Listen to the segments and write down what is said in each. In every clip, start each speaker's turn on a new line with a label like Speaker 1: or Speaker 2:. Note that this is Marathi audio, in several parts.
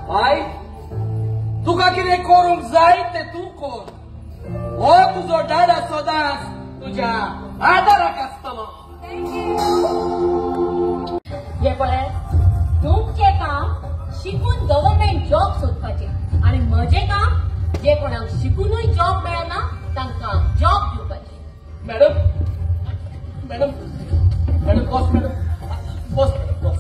Speaker 1: आई तुका कितें करूंक जाय ते तूं कर. हो तुजो डाडा सदांच तुज्या आदाराक आसतलो.
Speaker 2: हे पळय, तुमचें काम शिकून गव्हर्नमेंट जॉब सोदपाचें आणि म्हजें काम जे कोणाक शिकूनय जॉब मेळना तांकां जॉब दिवपाचें.
Speaker 1: Madam madam madam boss madam boss madam boss.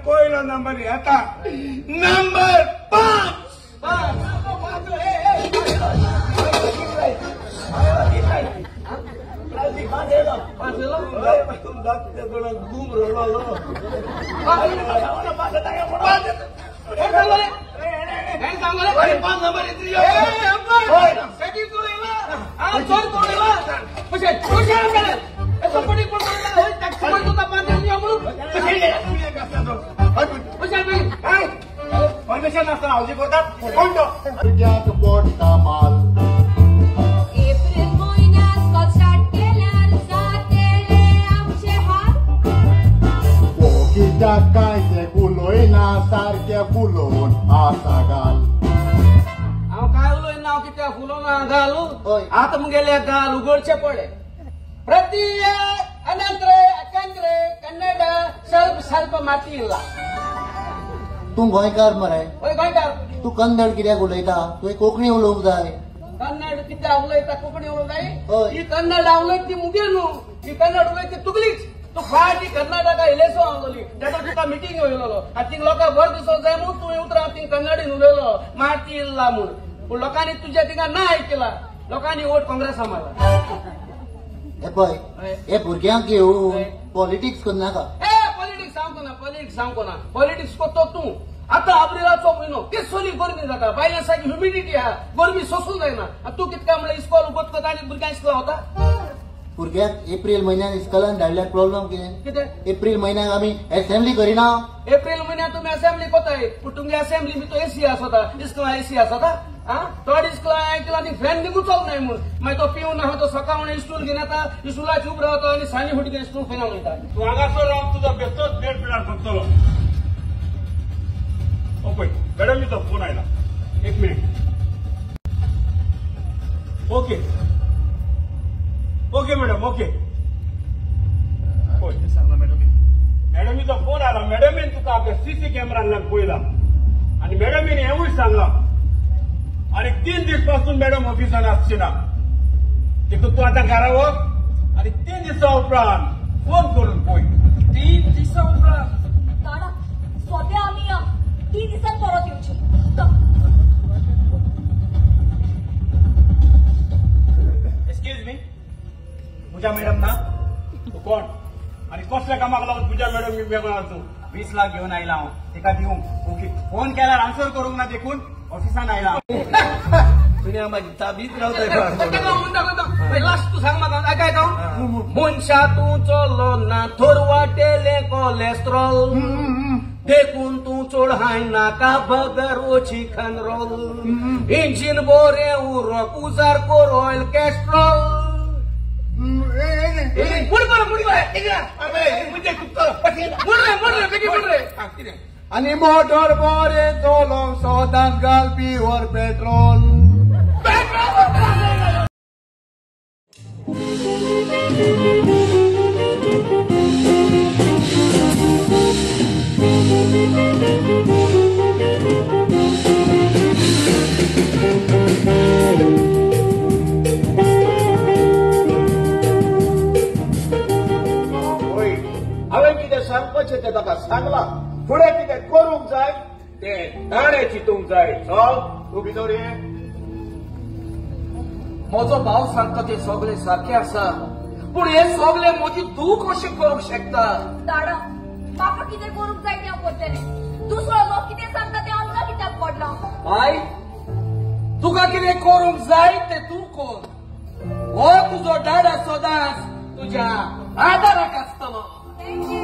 Speaker 3: पहिलो नंबर येता नंबर 5. परमिशन असताना हावजी करतात कोणतो पोटचा माल.
Speaker 2: एप्रिल महिन्यात कशात केल्यार जातेले आमचे हाल.
Speaker 4: कित्याक काय ते उलोयना सारखे फुलोवन आसा घाल.
Speaker 1: हांव काय उलयना हांव कित्याक फुलोवन घालू. आतां मुगेले गाल उगडचे पडले. प्रतीय अनंत्रे अकंद्रे कन्नड ಸ್ವಲ್ಪ माती इल्ला.
Speaker 4: तू गोंयकार मरे.
Speaker 1: ओय गोंयकार.
Speaker 4: तू कन्नड कित्याक उलयता. तुवें कोंकणी उलोवंक जाय.
Speaker 1: कन्नड कित्याक उलयता कोंकणी उलोवंक जाय. ही कन्नड उलयता ती मुगे न्हू. ही कन्नड उलयता ती तुगलीच. तू फाटी कर्नाटका इलेसो आसलोली तेन्ना तुका मिटींग वयलो आनी थिंग लोकांक बरो दिसो जाय म्हूण तुवें उतरां थिंग कन्नडीन उलयलो माती इल्ला म्हूण. पूण लोकांनी तुज्या थिंगा ना आयकला. लोकांनी वोट काँग्रेसा मारला.
Speaker 4: हे पळय हे भुरग्यांक घेवन पॉलिटिक्स करनाका.
Speaker 1: पॉलिटिक्स सांगतो ना पॉलिटिक्स करतो तू. आता एप्रिलाचो म्हयनो केसोली गरमी जाता. बायलां सारकी ह्युमिडिटी आहा. गरमी सोसूंक जायना. तू कितका म्हणल्यार इस्कॉल उगत करता आनी भुरग्यांक इस्कॉल वता.
Speaker 4: भुरग्याक एप्रिल म्हयन्यात इस्कॉलान धाडल्यार प्रॉब्लेम कितें. एप्रिल म्हयन्याक आमी असेंब्ली करिना.
Speaker 1: एप्रिल म्हयन्यात तुमी असेंब्ली कोताय पूण तुमगे असेंब्ली तो एसी आसता. इस्कॉला एसी आसता. थोडी इस्कॉला आयकला आनी फॅन निघून चल नाही म्हणून मागीर तो पिवन आहा तो सकाळ इस्टूल घेवन येता. इस्टुलाची उब रावता आनी सांजे फुटी इस्टूल खंय वयता.
Speaker 3: तू हांगासर रावन तुजो बेश्टोच बेड पिडार करतलो. पळय मॅडमीचो फोन आयला. 1 minute. Okay okay madam okay. सांगला मॅडमीचो फोन आला. मॅडमीन तुका आपल्या सीसी कॅमेरांतल्यान पळयला आनी मॅडमीन हेवूय सांगला आनी 3 दीस पासून मॅडम ऑफिसान आसची ना. देखून तू आतां घरा वच आनी 3 दिसां उपरांत फोन करून पळय. 3 दिसां उपरांत
Speaker 2: दादा सद्या आमी 3 दिसांत परत येवची.
Speaker 3: एक्सक्यूज मी पूजा मॅडम ना. तू कोण आणि कसल्या कामाक लागून पूजा मॅडम मी वेगळो तू 20 लाख घेऊन आयला हांव तिका दिवंक. ओके फोन केल्यार आन्सर करूंक ना देखून ऑफिसान आयला.
Speaker 1: दुनिया माझी ताबीत रावताय लास्ट तू सांग म्हाका काय मनशा तूं चल्लो ना थोर वाटेले कोलेस्ट्रॉल देखून तूं चड हाय नाका बगर ओची खनरोल इंजिन बोरे उरक उजार कोर ऑयल कॅस्ट्रॉल
Speaker 5: आणि मोटर बरे चलोंक सोदांत घालपी वर पेट्रोल
Speaker 3: हांवें कितें सांगपाचें तें ताका सांगलां फुडें कितें करूंक जाय तें ताणें चिंतूंक जाय चल तूं भितर ये
Speaker 1: म्हजो भाव सांगता ते सगळे सारखे आसा पूण हे सगळे म्हजी तूं कशें करूंक शकता
Speaker 6: दाडा म्हाका कितें करूंक जाय तें हांव करतलें दुसरो लोक कितें सांगता तें आमकां कित्याक पडलां
Speaker 1: आय तुका कितें करूंक जाय तें तूं कर हो तुजो डाडा सदांच तुज्या आदाराक आसतलो
Speaker 6: थँक्यू